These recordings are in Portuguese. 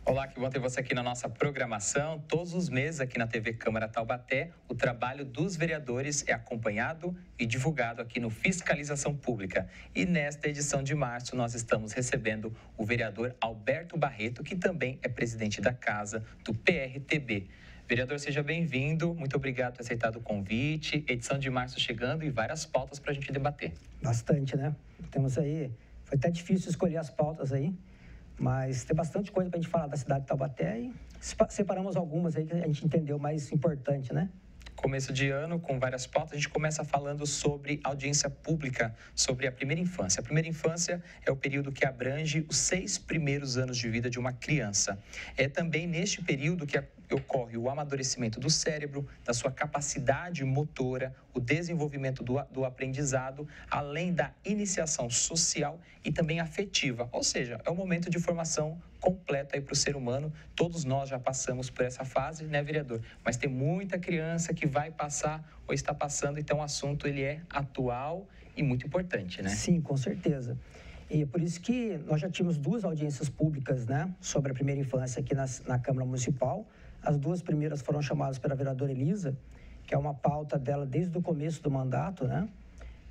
Olá, que bom ter você aqui na nossa programação. Todos os meses aqui na TV Câmara Taubaté, o trabalho dos vereadores é acompanhado e divulgado aqui no Fiscalização Pública. E nesta edição de março, nós estamos recebendo o vereador Alberto Barreto, que também é presidente da Casa do PRTB. Vereador, seja bem-vindo. Muito obrigado por ter aceitado o convite. Edição de março chegando e várias pautas para a gente debater. Bastante, né? Temos aí... Foi até difícil escolher as pautas aí, mas tem bastante coisa para a gente falar da cidade de Taubaté e separamos algumas aí que a gente entendeu mais importante, né? Começo de ano, com várias pautas, a gente começa falando sobre audiência pública, sobre a primeira infância. A primeira infância é o período que abrange os 6 primeiros anos de vida de uma criança. É também neste período que ocorre o amadurecimento do cérebro, da sua capacidade motora, o desenvolvimento do aprendizado, além da iniciação social e também afetiva. Ou seja, é um momento de formação completa aí para o ser humano. Todos nós já passamos por essa fase, né, vereador? Mas tem muita criança que vai passar ou está passando, então o assunto ele é atual e muito importante, né? Sim, com certeza. E é por isso que nós já tínhamos 2 audiências públicas, né, sobre a primeira infância aqui na Câmara Municipal. As 2 primeiras foram chamadas pela vereadora Elisa, que é uma pauta dela desde o começo do mandato, né?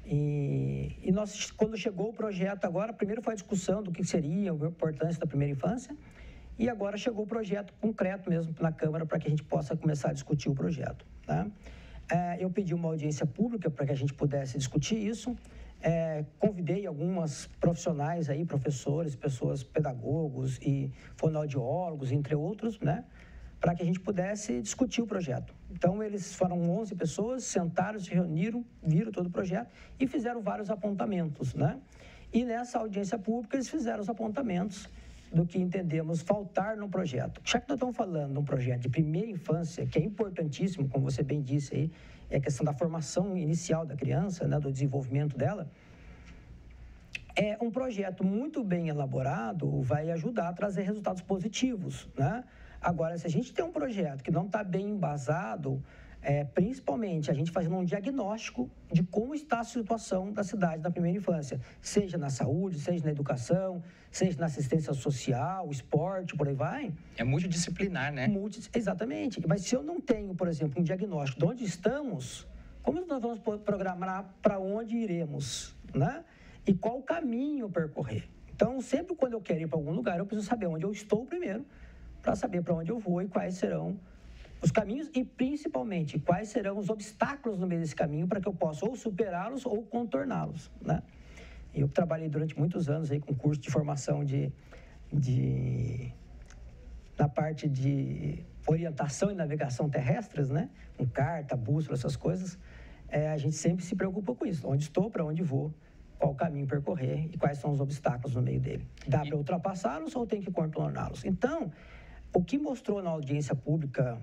E nós, quando chegou o projeto agora, primeiro foi a discussão do que seria a importância da primeira infância, e agora chegou o projeto concreto mesmo na Câmara para que a gente possa começar a discutir o projeto, né? Eu pedi uma audiência pública para que a gente pudesse discutir isso. Convidei algumas profissionais aí, professores, pessoas, pedagogos e fonoaudiólogos, entre outros, né, para que a gente pudesse discutir o projeto. Então, eles foram 11 pessoas, sentaram, se reuniram, viram todo o projeto e fizeram vários apontamentos, né? E nessa audiência pública, eles fizeram os apontamentos do que entendemos faltar no projeto. Já que nós estamos falando de um projeto de primeira infância, que é importantíssimo, como você bem disse aí, é a questão da formação inicial da criança, né, do desenvolvimento dela, um projeto muito bem elaborado vai ajudar a trazer resultados positivos, né? Agora, se a gente tem um projeto que não está bem embasado, principalmente a gente fazendo um diagnóstico de como está a situação da cidade na primeira infância, seja na saúde, seja na educação, seja na assistência social, esporte, por aí vai. É multidisciplinar, né? Exatamente. Mas se eu não tenho, por exemplo, um diagnóstico de onde estamos, como nós vamos programar para onde iremos, né? E qual o caminho percorrer? Então, sempre quando eu quero ir para algum lugar, eu preciso saber onde eu estou primeiro, para saber para onde eu vou e quais serão os caminhos e, principalmente, quais serão os obstáculos no meio desse caminho para que eu possa ou superá-los ou contorná-los, né? Eu trabalhei durante muitos anos aí com curso de formação na parte de orientação e navegação terrestres, né? Com carta, bússola, essas coisas. A gente sempre se preocupa com isso. Onde estou, para onde vou, qual o caminho percorrer e quais são os obstáculos no meio dele. Dá para ultrapassá-los ou tem que contorná-los? Então, o que mostrou na audiência pública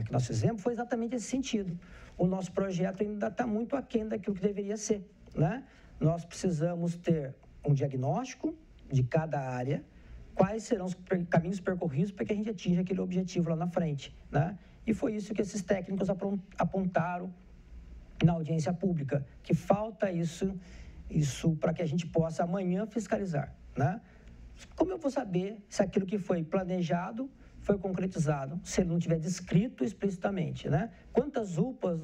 que nós fizemos foi exatamente esse sentido. O nosso projeto ainda está muito aquém daquilo que deveria ser, né? Nós precisamos ter um diagnóstico de cada área, quais serão os caminhos percorridos para que a gente atinja aquele objetivo lá na frente, né? E foi isso que esses técnicos apontaram na audiência pública, que falta isso para que a gente possa amanhã fiscalizar, né? Como eu vou saber se aquilo que foi planejado foi concretizado, se ele não tiver descrito explicitamente, né? Quantas UPA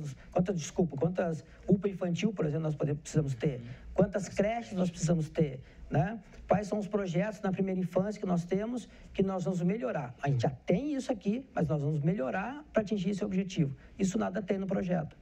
infantil, por exemplo, nós precisamos ter? Quantas creches nós precisamos ter, né? Quais são os projetos na primeira infância que nós temos, que nós vamos melhorar? A gente já tem isso aqui, mas nós vamos melhorar para atingir esse objetivo. Isso nada tem no projeto,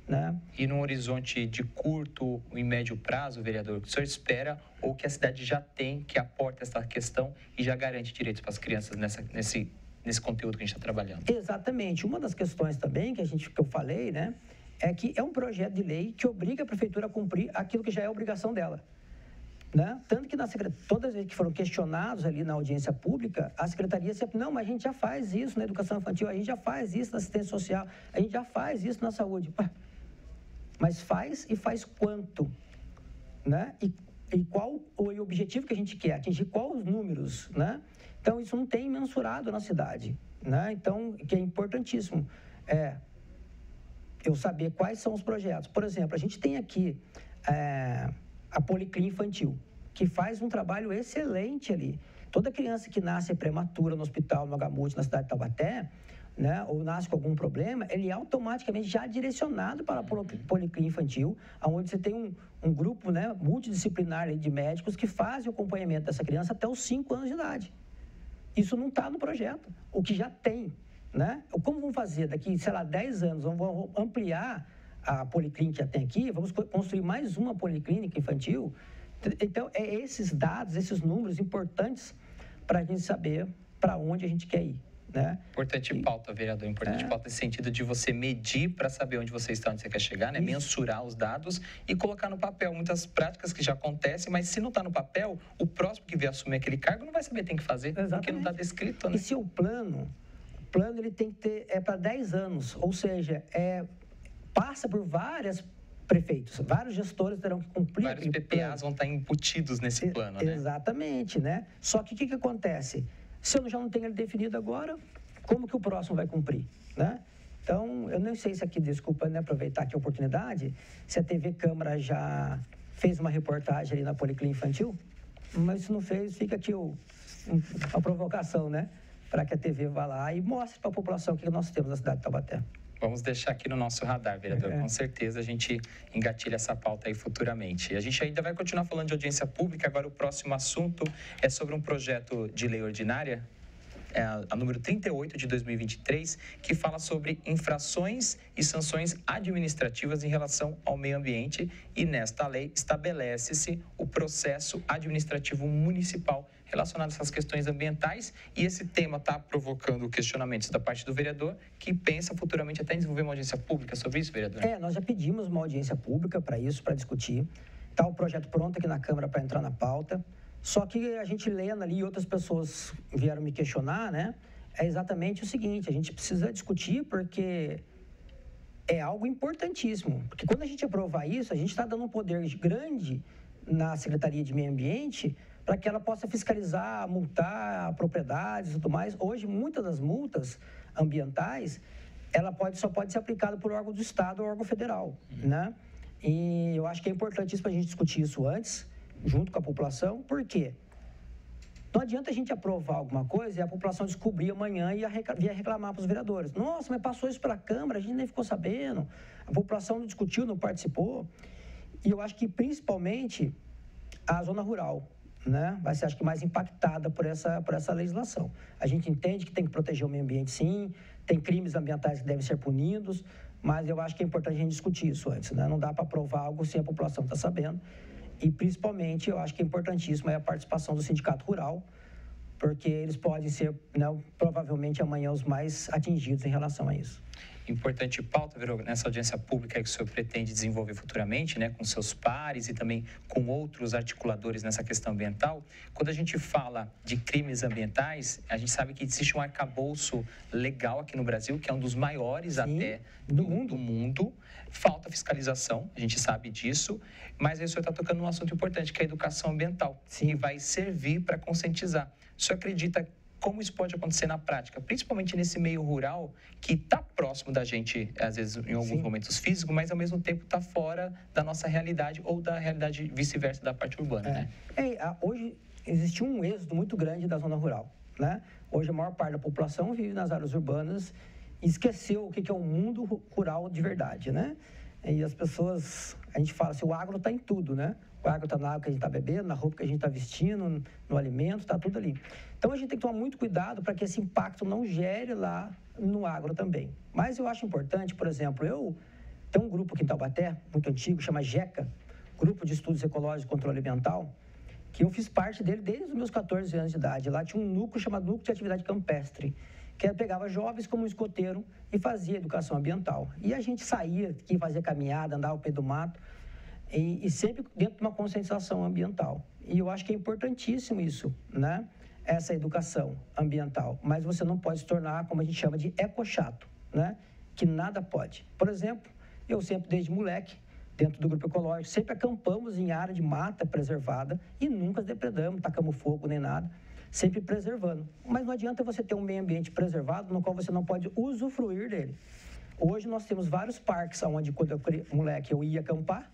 né? E num horizonte de curto e médio prazo, vereador, o que o senhor espera ou que a cidade já tem, que aporta essa questão e já garante direitos para as crianças nesse conteúdo que a gente está trabalhando? Exatamente. Uma das questões também que eu falei, né, é que é um projeto de lei que obriga a prefeitura a cumprir aquilo que já é obrigação dela, né? Tanto que todas as vezes que foram questionados ali na audiência pública, a secretaria sempre, não, mas a gente já faz isso na educação infantil, a gente já faz isso na assistência social, a gente já faz isso na saúde. Mas faz e faz quanto, né? E qual o objetivo que a gente quer, atingir quais os números, né? Então, isso não tem mensurado na cidade, né? Então, que é importantíssimo eu saber quais são os projetos. Por exemplo, a gente tem aqui a Policlínica Infantil, que faz um trabalho excelente ali. Toda criança que nasce prematura no hospital, no HMUT, na cidade de Taubaté, né, ou nasce com algum problema, ele é automaticamente já direcionado para a policlínica infantil, onde você tem um grupo, né, multidisciplinar de médicos que fazem o acompanhamento dessa criança até os 5 anos de idade. Isso não está no projeto, o que já tem, né? Como vamos fazer daqui, sei lá, 10 anos, vamos ampliar a policlínica que já tem aqui, vamos construir mais uma policlínica infantil. Então, é esses dados, esses números importantes para a gente saber para onde a gente quer ir, né? Importante pauta, vereador. Importante pauta nesse sentido de você medir para saber onde você está, onde você quer chegar, né? Mensurar os dados e colocar no papel. Muitas práticas que já acontecem, mas se não está no papel, o próximo que vier assumir aquele cargo não vai saber o que tem que fazer, porque não está descrito, né? E se o plano ele tem que ter, para 10 anos, ou seja, passa por vários prefeitos, vários gestores terão que cumprir. Vários PPAs vão estar embutidos nesse plano, né? Exatamente, né? Só que o que acontece? Se eu já não tenho ele definido agora, como que o próximo vai cumprir, né? Então, eu não sei se aqui, desculpa, né, aproveitar aqui a oportunidade, se a TV Câmara já fez uma reportagem ali na Policlínica Infantil, mas se não fez, fica aqui a provocação, né? Para que a TV vá lá e mostre para a população o que nós temos na cidade de Taubaté. Vamos deixar aqui no nosso radar, vereador. Com certeza a gente engatilha essa pauta aí futuramente. E a gente ainda vai continuar falando de audiência pública. Agora o próximo assunto é sobre um projeto de lei ordinária, a número 38 de 2023, que fala sobre infrações e sanções administrativas em relação ao meio ambiente. E nesta lei estabelece-se o processo administrativo municipal relacionado a essas questões ambientais, e esse tema está provocando questionamentos da parte do vereador, que pensa futuramente até em desenvolver uma audiência pública sobre isso, vereador? Nós já pedimos uma audiência pública para isso, para discutir. Está o projeto pronto aqui na Câmara para entrar na pauta, só que a gente lendo ali, e outras pessoas vieram me questionar, né? É exatamente o seguinte, a gente precisa discutir porque é algo importantíssimo, porque quando a gente aprovar isso, a gente está dando um poder grande na Secretaria de Meio Ambiente para que ela possa fiscalizar, multar propriedades e tudo mais. Hoje, muitas das multas ambientais, ela só pode ser aplicada por órgão do Estado ou órgão federal, né? E eu acho que é importantíssimo para a gente discutir isso antes, junto com a população, porque não adianta a gente aprovar alguma coisa e a população descobrir amanhã e vir reclamar para os vereadores. Nossa, mas passou isso para a Câmara, a gente nem ficou sabendo, a população não discutiu, não participou. E eu acho que, principalmente, a zona rural, né, vai ser, acho que, mais impactada por essa legislação. A gente entende que tem que proteger o meio ambiente, sim, tem crimes ambientais que devem ser punidos, mas eu acho que é importante a gente discutir isso antes, né? Não dá para aprovar algo sem a população estar sabendo. E, principalmente, eu acho que é importantíssimo a participação do sindicato rural, porque eles podem ser, né, provavelmente, amanhã os mais atingidos em relação a isso. Importante pauta, vereador, nessa audiência pública que o senhor pretende desenvolver futuramente, né, com seus pares e também com outros articuladores nessa questão ambiental. Quando a gente fala de crimes ambientais, a gente sabe que existe um arcabouço legal aqui no Brasil, que é um dos maiores, sim, até do mundo. Falta fiscalização, a gente sabe disso, mas aí o senhor está tocando num assunto importante, que é a educação ambiental, sim, que vai servir para conscientizar. O senhor acredita como isso pode acontecer na prática, principalmente nesse meio rural, que está próximo da gente, às vezes, em alguns, sim, momentos físicos, mas, ao mesmo tempo, está fora da nossa realidade ou da realidade vice-versa da parte urbana, né? Hoje, existe um êxodo muito grande da zona rural, né? Hoje, a maior parte da população vive nas áreas urbanas e esqueceu o que é um mundo rural de verdade, né? E as pessoas, a gente fala assim, o agro está em tudo, né? O agro está na água que a gente está bebendo, na roupa que a gente está vestindo, no alimento, está tudo ali. Então, a gente tem que tomar muito cuidado para que esse impacto não gere lá no agro também. Mas eu acho importante, por exemplo, tem um grupo aqui em Taubaté, muito antigo, chama GECA, Grupo de Estudos Ecológicos e Controle Ambiental, que eu fiz parte dele desde os meus 14 anos de idade. Lá tinha um núcleo chamado Núcleo de Atividade Campestre, que pegava jovens como escoteiro e fazia educação ambiental. E a gente saía aqui, fazia caminhada, andava ao pé do mato, e sempre dentro de uma conscientização ambiental. E eu acho que é importantíssimo isso, né? Essa educação ambiental. Mas você não pode se tornar, como a gente chama, de ecochato, né? Que nada pode. Por exemplo, eu sempre, desde moleque, dentro do grupo ecológico, sempre acampamos em área de mata preservada e nunca depredamos, tacamos fogo nem nada, sempre preservando. Mas não adianta você ter um meio ambiente preservado no qual você não pode usufruir dele. Hoje nós temos vários parques onde, quando eu moleque, eu ia acampar,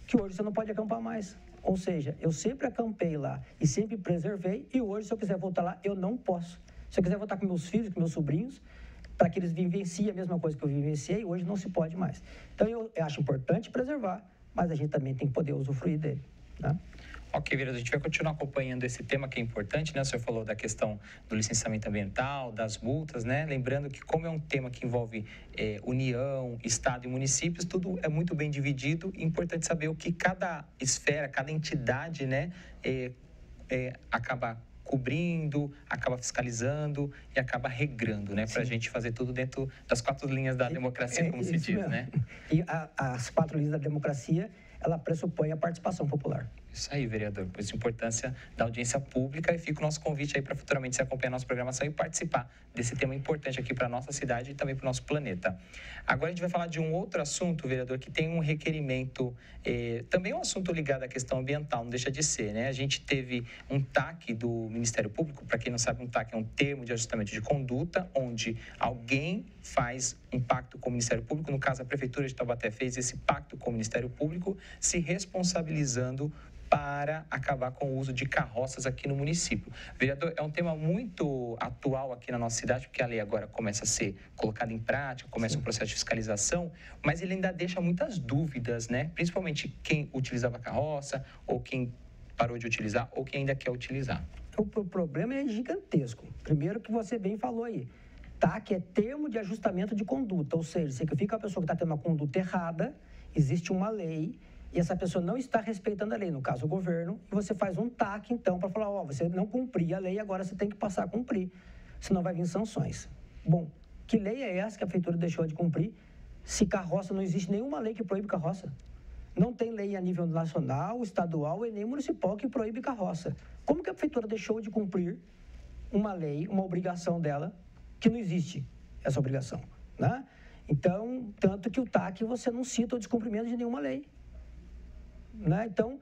que hoje você não pode acampar mais. Ou seja, eu sempre acampei lá e sempre preservei, e hoje, se eu quiser voltar lá, eu não posso. Se eu quiser voltar com meus filhos, com meus sobrinhos, para que eles vivenciem a mesma coisa que eu vivenciei, hoje não se pode mais. Então, eu acho importante preservar, mas a gente também tem que poder usufruir dele, né? Ok, vereador, a gente vai continuar acompanhando esse tema que é importante, né? O senhor falou da questão do licenciamento ambiental, das multas, né? Lembrando que, como é um tema que envolve União, Estado e municípios, tudo é muito bem dividido. É importante saber o que cada esfera, cada entidade, né, acaba cobrindo, acaba fiscalizando e acaba regrando, né? Para a gente fazer tudo dentro das 4 linhas da democracia, como se diz, mesmo, né? E as 4 linhas da democracia, ela pressupõe a participação popular. Isso aí, vereador. Por isso a importância da audiência pública, e fica o nosso convite aí para futuramente você acompanhar a nossa programação e participar desse tema importante aqui para a nossa cidade e também para o nosso planeta. Agora a gente vai falar de um outro assunto, vereador, que tem um requerimento, também um assunto ligado à questão ambiental, não deixa de ser, né? A gente teve um TAC do Ministério Público, para quem não sabe, um TAC é um termo de ajustamento de conduta, onde alguém faz um pacto com o Ministério Público, no caso a Prefeitura de Taubaté fez esse pacto com o Ministério Público, se responsabilizando para acabar com o uso de carroças aqui no município. Vereador, é um tema muito atual aqui na nossa cidade, porque a lei agora começa a ser colocada em prática, começa um processo de fiscalização, mas ele ainda deixa muitas dúvidas, né? Principalmente quem utilizava a carroça, ou quem parou de utilizar, ou quem ainda quer utilizar. O problema é gigantesco. Primeiro que você bem falou aí, TAC é termo de ajustamento de conduta, ou seja, significa a pessoa que está tendo uma conduta errada, existe uma lei, e essa pessoa não está respeitando a lei, no caso o governo, e você faz um TAC, então, para falar, você não cumpria a lei, agora você tem que passar a cumprir, senão vai vir sanções. Bom, que lei é essa que a prefeitura deixou de cumprir? Se carroça, não existe nenhuma lei que proíbe carroça. Não tem lei a nível nacional, estadual e nem municipal que proíbe carroça. Como que a prefeitura deixou de cumprir uma lei, uma obrigação dela, que não existe essa obrigação, né? Então, tanto que o TAC você não cita o descumprimento de nenhuma lei, né? Então,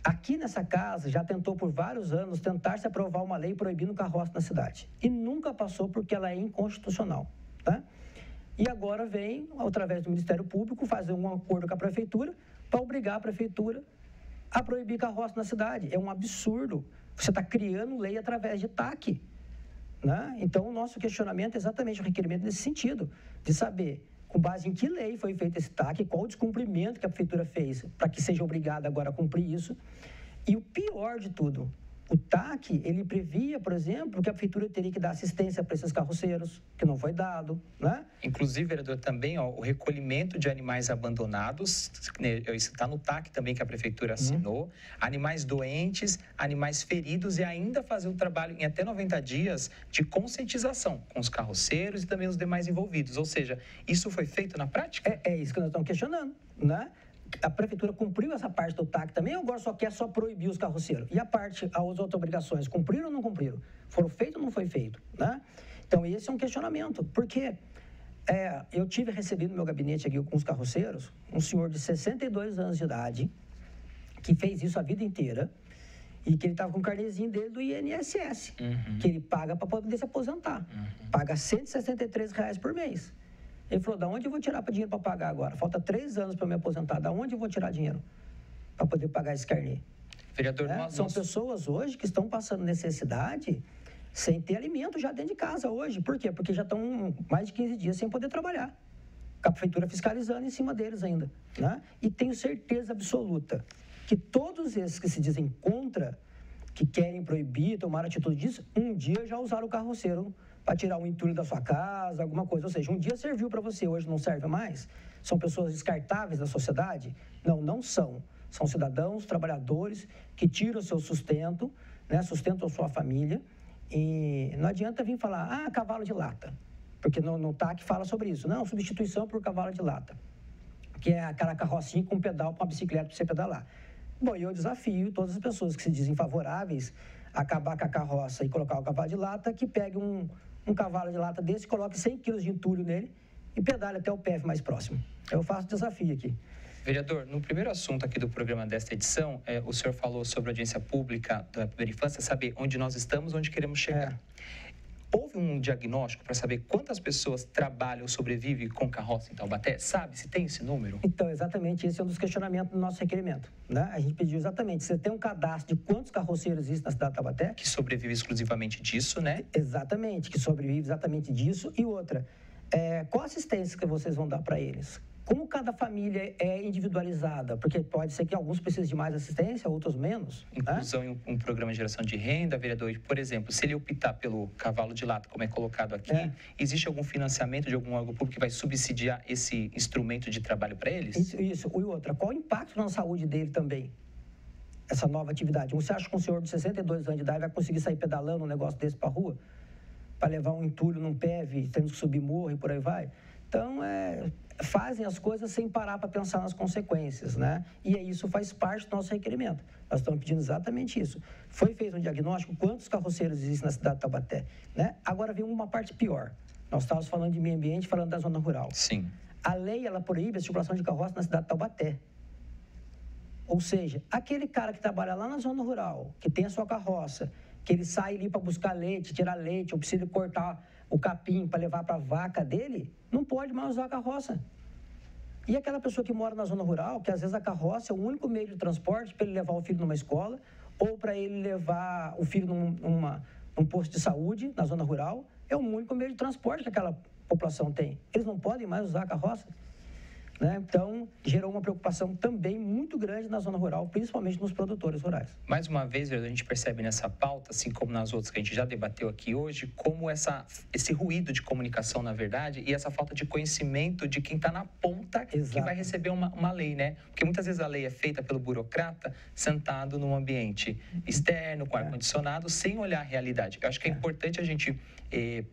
aqui nessa casa já tentou por vários anos tentar se aprovar uma lei proibindo carroça na cidade e nunca passou porque ela é inconstitucional, né? E agora vem, através do Ministério Público, fazer um acordo com a prefeitura para obrigar a prefeitura a proibir carroça na cidade. É um absurdo. Você está criando lei através de TAC, né? Então, o nosso questionamento é exatamente o requerimento nesse sentido, de saber com base em que lei foi feito esse TAC, qual o descumprimento que a prefeitura fez para que seja obrigada agora a cumprir isso. E o pior de tudo, o TAC, ele previa, por exemplo, que a prefeitura teria que dar assistência para esses carroceiros, que não foi dado, né? Inclusive, vereador, também o recolhimento de animais abandonados, isso está no TAC também que a prefeitura assinou, animais doentes, animais feridos, e ainda fazer um trabalho em até 90 dias de conscientização com os carroceiros e também os demais envolvidos. Ou seja, isso foi feito na prática? É isso que nós estamos questionando, né? A prefeitura cumpriu essa parte do TAC também, ou agora só quer proibir os carroceiros? E a parte, as outras obrigações, cumpriram ou não cumpriram? Foram feitos ou não foi feito, né? Então, esse é um questionamento, porque eu tive recebido no meu gabinete aqui com os carroceiros, um senhor de 62 anos de idade, que fez isso a vida inteira, e que ele estava com o carnezinho dele do INSS, que ele paga para poder se aposentar. Paga R$ 163 por mês. Ele falou, da onde eu vou tirar dinheiro para pagar agora? Falta 3 anos para me aposentar, da onde eu vou tirar dinheiro para poder pagar esse carnê? Vereador, São pessoas hoje que estão passando necessidade sem ter alimento já dentro de casa hoje. Por quê? Porque já estão mais de 15 dias sem poder trabalhar. Com a prefeitura fiscalizando em cima deles ainda, né? E tenho certeza absoluta que todos esses que se dizem contra, que querem proibir, tomar atitude disso, um dia já usaram o carroceiro para tirar um entulho da sua casa, alguma coisa. Ou seja, um dia serviu para você, hoje não serve mais? São pessoas descartáveis da sociedade? Não, não são. São cidadãos, trabalhadores, que tiram o seu sustento, né, sustentam a sua família. E não adianta vir falar, cavalo de lata. Porque no TAC fala sobre isso. Não, substituição por cavalo de lata. Que é aquela carrocinha com pedal para uma bicicleta para você pedalar. Bom, eu desafio todas as pessoas que se dizem favoráveis a acabar com a carroça e colocar o cavalo de lata, que pegue um cavalo de lata desse, coloque 100 quilos de entulho nele e pedale até o PF mais próximo. Eu faço desafio aqui. Vereador, no primeiro assunto aqui do programa desta edição, o senhor falou sobre a audiência pública da primeira infância, saber onde nós estamos, onde queremos chegar. Houve um diagnóstico para saber quantas pessoas trabalham ou sobrevivem com carroça em Taubaté? Sabe se tem esse número? Então, exatamente, esse é um dos questionamentos do nosso requerimento, né? A gente pediu exatamente, você tem um cadastro de quantos carroceiros existem na cidade de Taubaté? Que sobrevive exclusivamente disso, né? Exatamente, que sobrevive exatamente disso. E outra, qual assistência que vocês vão dar para eles? Como cada família é individualizada? Porque pode ser que alguns precisem de mais assistência, outros menos. Inclusão em um programa de geração de renda, vereador. Por exemplo, se ele optar pelo cavalo de lata, como é colocado aqui, existe algum financiamento de algum órgão público que vai subsidiar esse instrumento de trabalho para eles? Isso. E outra, qual o impacto na saúde dele também? Essa nova atividade. Você acha que um senhor de 62 anos de idade vai conseguir sair pedalando um negócio desse para a rua? Para levar um entulho num PEV, tendo que subir morro e por aí vai? Então, fazem as coisas sem parar para pensar nas consequências, né? E isso faz parte do nosso requerimento. Nós estamos pedindo exatamente isso. Foi feito um diagnóstico, quantos carroceiros existem na cidade de Taubaté, né? Agora vem uma parte pior. Nós estávamos falando de meio ambiente, falando da zona rural. Sim. A lei, ela proíbe a circulação de carroça na cidade de Taubaté. Ou seja, aquele cara que trabalha lá na zona rural, que tem a sua carroça, que ele sai ali para buscar leite, tirar leite, ou precisa cortar o capim para levar para a vaca dele, não pode mais usar a carroça. E aquela pessoa que mora na zona rural, que às vezes a carroça é o único meio de transporte para ele levar o filho numa escola, ou para ele levar o filho num posto de saúde na zona rural, é o único meio de transporte que aquela população tem. Eles não podem mais usar a carroça. Né? Então, gerou uma preocupação também muito grande na zona rural, principalmente nos produtores rurais. Mais uma vez, a gente percebe nessa pauta, assim como nas outras que a gente já debateu aqui hoje, como esse ruído de comunicação, na verdade, e essa falta de conhecimento de quem está na ponta que vai receber uma lei, né? Porque muitas vezes a lei é feita pelo burocrata sentado num ambiente externo, com ar-condicionado, sem olhar a realidade. Eu acho que é importante a gente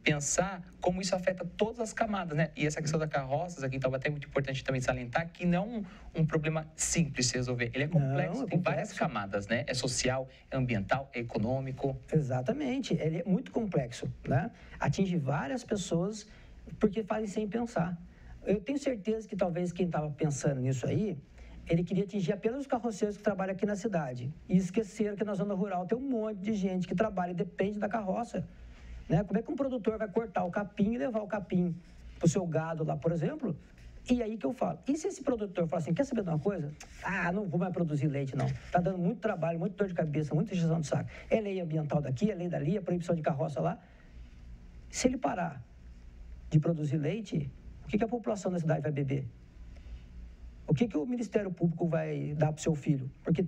pensar como isso afeta todas as camadas, né? E essa questão da carroças aqui em Taubaté é muito importante também salientar que não é um problema simples de se resolver. Ele é complexo, tem várias camadas, né? É social, é ambiental, é econômico. Exatamente, ele é muito complexo, né? Atinge várias pessoas porque fazem sem pensar. Eu tenho certeza que talvez quem estava pensando nisso aí, ele queria atingir apenas os carroceiros que trabalham aqui na cidade. E esqueceram que na zona rural tem um monte de gente que trabalha e depende da carroça. Né? Como é que um produtor vai cortar o capim e levar o capim para o seu gado lá, por exemplo? E aí que eu falo, e se esse produtor falar assim, quer saber de uma coisa? Não vou mais produzir leite, não. Está dando muito trabalho, muita dor de cabeça, muita injeção de saco. É lei ambiental daqui, é lei dali, é proibição de carroça lá. Se ele parar de produzir leite, o que a população da cidade vai beber? O que o Ministério Público vai dar para o seu filho? Porque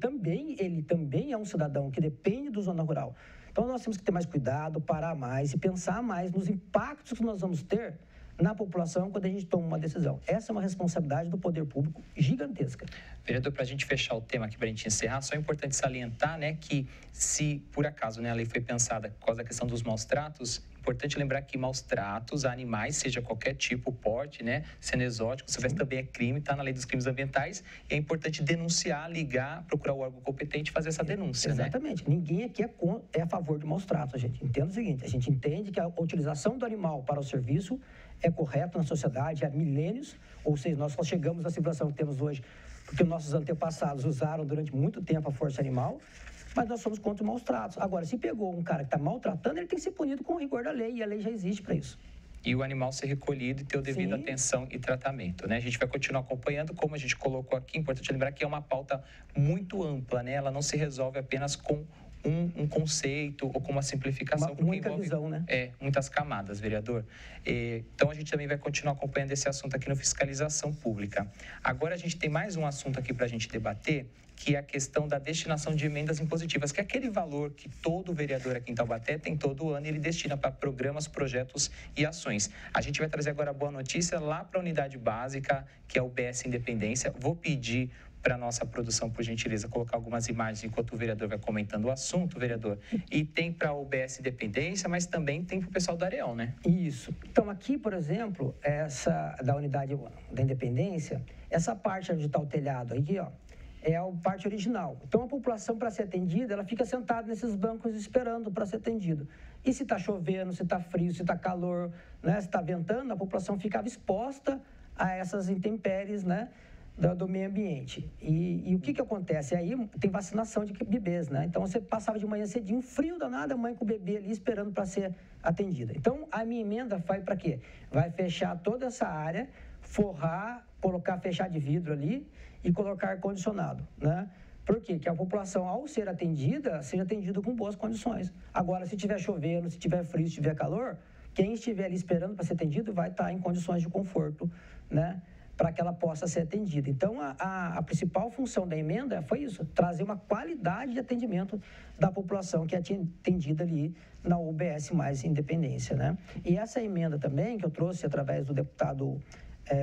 ele também é um cidadão que depende do zona rural. Então, nós temos que ter mais cuidado, parar mais e pensar mais nos impactos que nós vamos ter na população quando a gente toma uma decisão. Essa é uma responsabilidade do poder público gigantesca. Vereador, para a gente fechar o tema aqui, para a gente encerrar, só é importante salientar, né, que se, por acaso, né, a lei foi pensada por causa da questão dos maus tratos, importante lembrar que maus tratos a animais, seja qualquer tipo, porte, né, sendo exótico, se também é crime, está na lei dos crimes ambientais, e é importante denunciar, ligar, procurar o órgão competente e fazer essa denúncia, Exatamente. Né? Ninguém aqui é a favor de maus tratos, gente. Entenda o seguinte, a gente entende que a utilização do animal para o serviço é correta na sociedade há milênios, ou seja, nós só chegamos à civilização que temos hoje porque nossos antepassados usaram durante muito tempo a força animal, mas nós somos contra os maus tratos. Agora, se pegou um cara que está maltratando, ele tem que ser punido com o rigor da lei, e a lei já existe para isso. E o animal ser recolhido e ter o devido atenção e tratamento, né? A gente vai continuar acompanhando, como a gente colocou aqui, importante lembrar que é uma pauta muito ampla, né? Ela não se resolve apenas com um conceito ou com uma simplificação. Muita visão, né? Muitas camadas, vereador. Então, a gente também vai continuar acompanhando esse assunto aqui no Fiscalização Pública. Agora, a gente tem mais um assunto aqui para a gente debater, que é a questão da destinação de emendas impositivas, que é aquele valor que todo vereador aqui em Taubaté tem todo ano e ele destina para programas, projetos e ações. A gente vai trazer agora a boa notícia lá para a unidade básica, que é o BS Independência. Vou pedir para a nossa produção, por gentileza, colocar algumas imagens enquanto o vereador vai comentando o assunto, vereador. E tem para o BS Independência, mas também tem para o pessoal da Areão, né? Isso. Então, aqui, por exemplo, essa da unidade da Independência, essa parte onde está o telhado aqui, ó, é a parte original. Então, a população, para ser atendida, ela fica sentada nesses bancos esperando para ser atendido. E se está chovendo, se está frio, se está calor, né, se está ventando, a população ficava exposta a essas intempéries, né? do meio ambiente. E o que acontece? Aí tem vacinação de bebês, né? Então, você passava de manhã cedinho, frio danado, a mãe com o bebê ali esperando para ser atendida. Então, a minha emenda vai para quê? Vai fechar toda essa área, forrar, fechar de vidro ali e colocar ar-condicionado, né? Por quê? Que a população, ao ser atendida, seja atendida com boas condições. Agora, se estiver chovendo, se estiver frio, se estiver calor, quem estiver ali esperando para ser atendido vai estar em condições de conforto, né? Para que ela possa ser atendida. Então, a principal função da emenda foi isso, trazer uma qualidade de atendimento da população que é atendida ali na UBS mais Independência, né? E essa emenda também, que eu trouxe através do deputado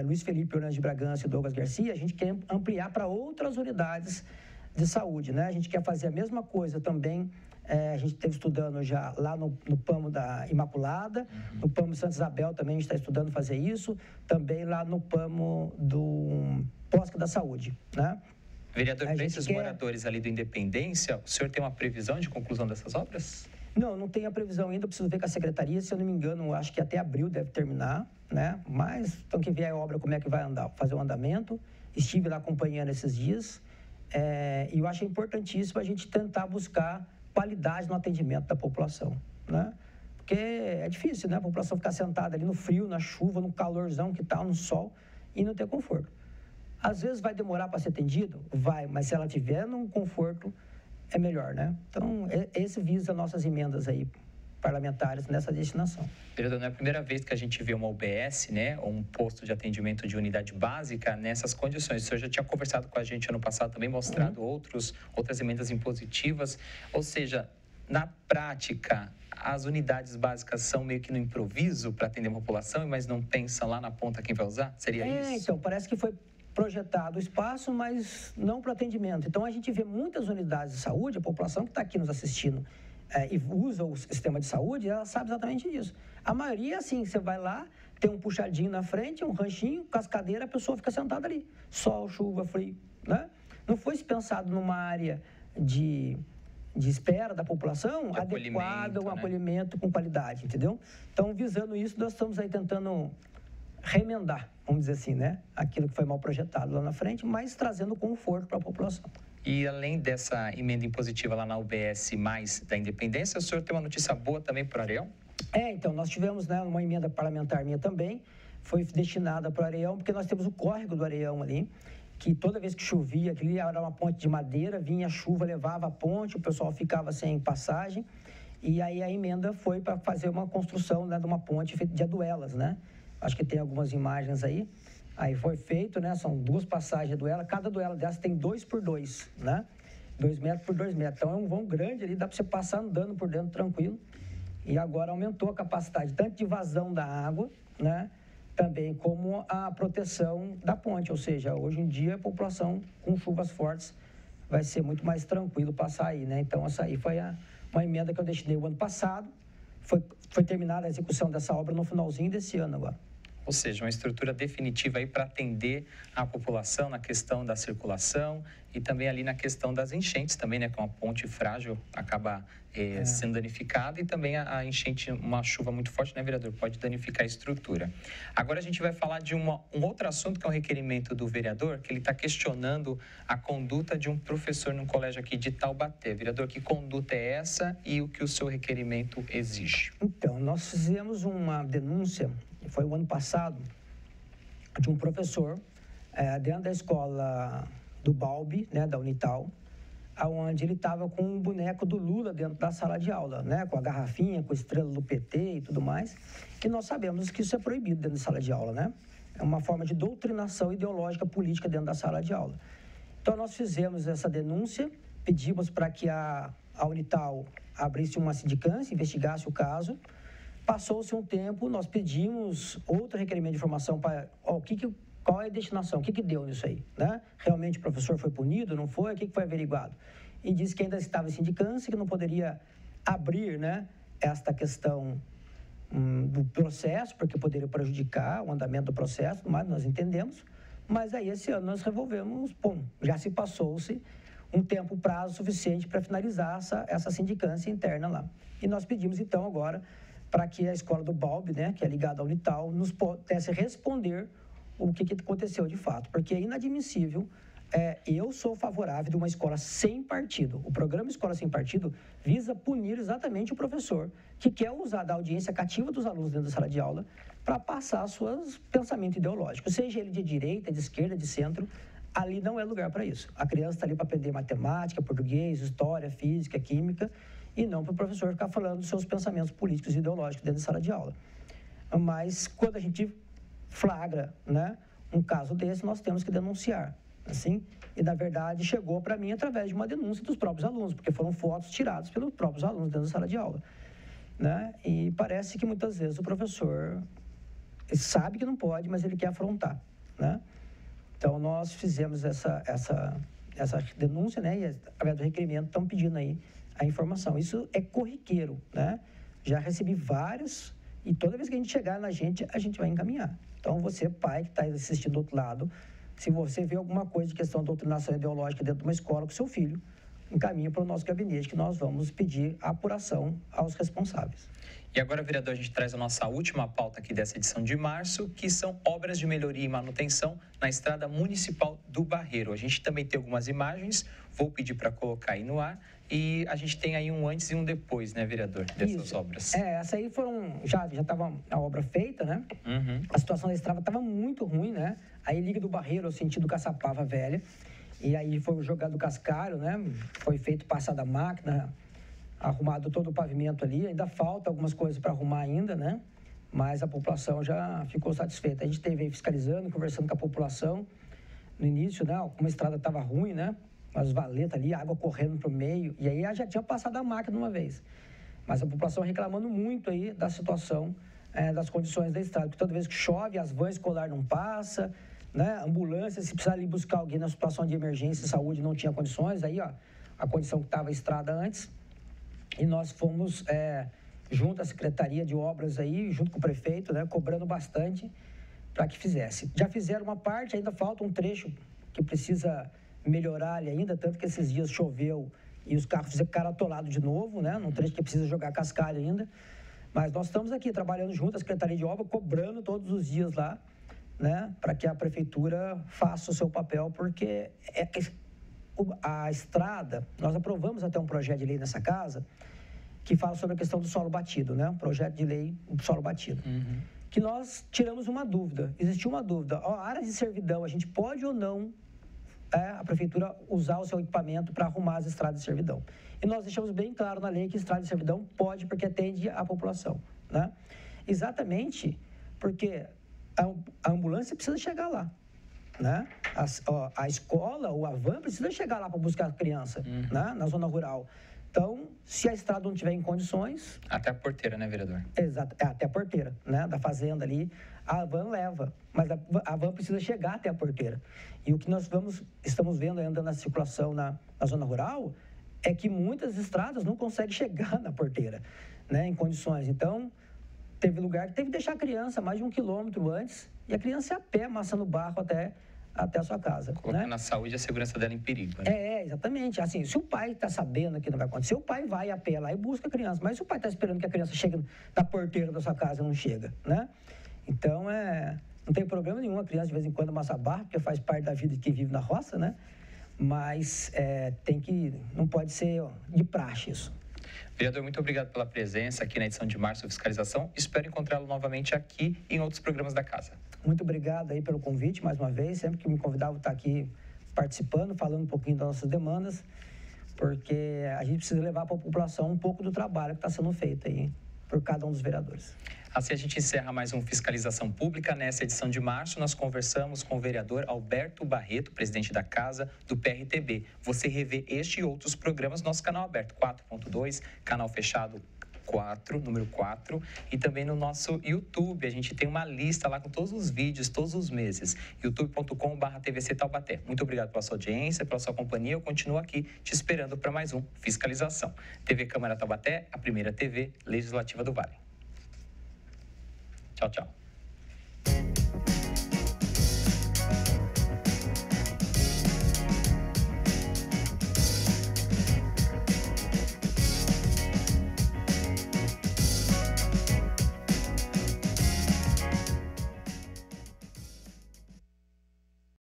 Luiz Felipe Orlando de Bragança e Douglas Garcia, a gente quer ampliar para outras unidades de saúde, né? A gente quer fazer a mesma coisa também, a gente esteve estudando já lá no PAMO da Imaculada, no PAMO Santa Isabel também a gente está estudando fazer isso, também lá no PAMO do Bosque da Saúde, né? Vereador, para esses moradores ali do Independência, o senhor tem uma previsão de conclusão dessas obras? Não tenho a previsão ainda, preciso ver com a secretaria, se eu não me engano, acho que até abril deve terminar, né? Mas, então que vier a obra, como é que vai andar, fazer o andamento, estive lá acompanhando esses dias, e eu acho importantíssimo a gente tentar buscar qualidade no atendimento da população, né? Porque é difícil, né? A população ficar sentada ali no frio, na chuva, no calorzão que está, no sol, e não ter conforto. Às vezes vai demorar para ser atendido? Vai, mas se ela tiver num conforto, é melhor, né? Então, esse visa nossas emendas aí parlamentares nessa destinação. Vereador, não é a primeira vez que a gente vê uma UBS, né, ou um posto de atendimento de unidade básica nessas condições. O senhor já tinha conversado com a gente ano passado, também mostrado outras emendas impositivas. Ou seja, na prática, as unidades básicas são meio que no improviso para atender a população, mas não pensa lá na ponta quem vai usar? Seria isso? Então, parece que foi projetado o espaço, mas não para atendimento. Então, a gente vê muitas unidades de saúde, a população que está aqui nos assistindo e usa o sistema de saúde, ela sabe exatamente disso. A maioria, assim, você vai lá, tem um puxadinho na frente, um ranchinho, cascadeira, a pessoa fica sentada ali. Sol, chuva, frio, né? Não foi pensado numa área de espera da população adequada, um acolhimento com qualidade, entendeu? Então, visando isso, nós estamos aí tentando remendar, vamos dizer assim, né? Aquilo que foi mal projetado lá na frente, mas trazendo conforto para a população. E além dessa emenda impositiva lá na UBS mais da Independência, o senhor tem uma notícia boa também para o Areião? Então, nós tivemos, né, uma emenda parlamentar minha também, foi destinada para o Areião, porque nós temos o córrego do Areião ali, que toda vez que chovia, aquilo era uma ponte de madeira, vinha a chuva, levava a ponte, o pessoal ficava sem passagem, e aí a emenda foi para fazer uma construção, né, de uma ponte feita de aduelas, né? Acho que tem algumas imagens aí. Aí foi feito, né? São 2 passagens de duela. Cada duela dessa tem 2 por 2, né? 2 metros por 2 metros. Então é um vão grande ali, dá para você passar andando por dentro tranquilo. E agora aumentou a capacidade tanto de vazão da água, né? Também como a proteção da ponte. Ou seja, hoje em dia a população com chuvas fortes vai ser muito mais tranquilo passar aí, né? Então essa aí foi uma emenda que eu destinei o ano passado. Foi terminada a execução dessa obra no finalzinho desse ano agora. Ou seja, uma estrutura definitiva aí para atender a população na questão da circulação e também ali na questão das enchentes também, né? Que uma ponte frágil acaba sendo danificada e também a enchente, uma chuva muito forte, né, vereador? Pode danificar a estrutura. Agora a gente vai falar de um outro assunto que é um requerimento do vereador, que ele está questionando a conduta de um professor num colégio aqui de Taubaté. Vereador, que conduta é essa e o que o seu requerimento exige? Então, nós fizemos uma denúncia, foi o ano passado, de um professor dentro da escola do Balbi, né, da Unital, onde ele estava com um boneco do Lula dentro da sala de aula, né, com a garrafinha, com a estrela do PT e tudo mais, e nós sabemos que isso é proibido dentro da sala de aula, né? É uma forma de doutrinação ideológica política dentro da sala de aula. Então, nós fizemos essa denúncia, pedimos para que a Unital abrisse uma sindicância, investigasse o caso. Passou-se um tempo, nós pedimos outro requerimento de informação para qual é a destinação, o que deu nisso aí, né? Realmente o professor foi punido, não foi? O que foi averiguado? E disse que ainda estava em sindicância, que não poderia abrir, né, esta questão do processo, porque poderia prejudicar o andamento do processo, mas nós entendemos. Mas aí esse ano nós revolvemos, já se passou-se um tempo, prazo suficiente para finalizar essa sindicância interna lá. E nós pedimos então agora para que a escola do Balbi, né, que é ligada à Unital, nos pudesse responder o que aconteceu de fato, porque é inadmissível. Eu sou favorável de uma escola sem partido. O programa Escola Sem Partido visa punir exatamente o professor que quer usar da audiência cativa dos alunos dentro da sala de aula para passar seus pensamentos ideológicos, seja ele de direita, de esquerda, de centro. Ali não é lugar para isso. A criança está ali para aprender matemática, português, história, física, química, e não para o professor ficar falando dos seus pensamentos políticos e ideológicos dentro da sala de aula. Mas quando a gente flagra, né, um caso desse, nós temos que denunciar. Assim, e na verdade chegou para mim através de uma denúncia dos próprios alunos, porque foram fotos tiradas pelos próprios alunos dentro da sala de aula, né? E parece que muitas vezes o professor sabe que não pode, mas ele quer afrontar, né? Então nós fizemos essa denúncia, né? E através do requerimento estão pedindo aí a informação. Isso é corriqueiro, né? Já recebi vários e toda vez que a gente chegar na gente, a gente vai encaminhar. Então você, pai que está assistindo do outro lado, se você vê alguma coisa de questão de doutrinação ideológica dentro de uma escola com seu filho, encaminha para o nosso gabinete que nós vamos pedir a apuração aos responsáveis. E agora, vereador, a gente traz a nossa última pauta aqui dessa edição de março, que são obras de melhoria e manutenção na estrada municipal do Barreiro. A gente também tem algumas imagens, vou pedir para colocar aí no ar, e a gente tem aí um antes e um depois, né, vereador, dessas obras. Essa aí já estava a obra feita, né? Uhum. A situação da estrada estava muito ruim, né? Aí liga do Barreiro, sentido Caçapava Velha, e aí foi jogado o cascalho, né? Foi feito passada a máquina, arrumado todo o pavimento ali, ainda falta algumas coisas para arrumar ainda, né? Mas a população já ficou satisfeita. A gente esteve aí fiscalizando, conversando com a população no início, né? Como a estrada estava ruim, né? As valetas ali, água correndo para o meio, e aí já tinha passado a máquina uma vez. Mas a população reclamando muito aí da situação, das condições da estrada, porque toda vez que chove, as vans escolares não passam, né? Ambulância, se precisar ali buscar alguém na situação de emergência de saúde, não tinha condições, aí, ó, a condição que estava a estrada antes. E nós fomos junto à Secretaria de Obras aí, junto com o prefeito, né, cobrando bastante para que fizesse. Já fizeram uma parte, ainda falta um trecho que precisa melhorar ali ainda, tanto que esses dias choveu e os carros ficaram atolados de novo, né, num trecho que precisa jogar cascalho ainda. Mas nós estamos aqui trabalhando junto à Secretaria de Obras, cobrando todos os dias lá, né, para que a Prefeitura faça o seu papel, porque a estrada, nós aprovamos até um projeto de lei nessa casa que fala sobre a questão do solo batido, né? Um projeto de lei do solo batido. Uhum. Que nós tiramos uma dúvida, existiu uma dúvida, áreas de servidão, a gente pode ou não a Prefeitura usar o seu equipamento para arrumar as estradas de servidão. E nós deixamos bem claro na lei que estrada de servidão pode, porque atende a população, né? Exatamente porque a ambulância precisa chegar lá, né? A escola ou a van precisa chegar lá para buscar a criança, né? Na zona rural. Então, se a estrada não tiver em condições... Até a porteira, né, vereador? Exato, até a porteira, né? Da fazenda ali, a van leva, mas a van precisa chegar até a porteira. E o que nós estamos vendo ainda na circulação na zona rural é que muitas estradas não conseguem chegar na porteira, né? Em condições. Então, teve lugar que teve que deixar a criança mais de 1 quilômetro antes e a criança ia a pé, amassando barro até a sua casa. Colocando, né, a saúde e a segurança dela em perigo, né? Exatamente. Assim, se o pai está sabendo que não vai acontecer, o pai vai a pé lá e busca a criança. Mas se o pai está esperando que a criança chegue na porteira da sua casa, não chega, né? Então, não tem problema nenhum a criança de vez em quando amassar barro, porque faz parte da vida de quem vive na roça, né? Mas não pode ser de praxe isso. Vereador, muito obrigado pela presença aqui na edição de março da Fiscalização. Espero encontrá-lo novamente aqui e em outros programas da casa. Muito obrigado aí pelo convite, mais uma vez. Sempre que me convidar, vou estar aqui participando, falando um pouquinho das nossas demandas, porque a gente precisa levar para a população um pouco do trabalho que está sendo feito aí por cada um dos vereadores. Assim a gente encerra mais um Fiscalização Pública. Nessa edição de março, nós conversamos com o vereador Alberto Barreto, presidente da Casa do PRTB. Você revê este e outros programas no nosso canal aberto 4.2, canal fechado 4, número 4, e também no nosso YouTube. A gente tem uma lista lá com todos os vídeos, todos os meses. youtube.com/TVC Taubaté. Muito obrigado pela sua audiência, pela sua companhia. Eu continuo aqui te esperando para mais um Fiscalização. TV Câmara Taubaté, a primeira TV legislativa do Vale. Tchau, tchau.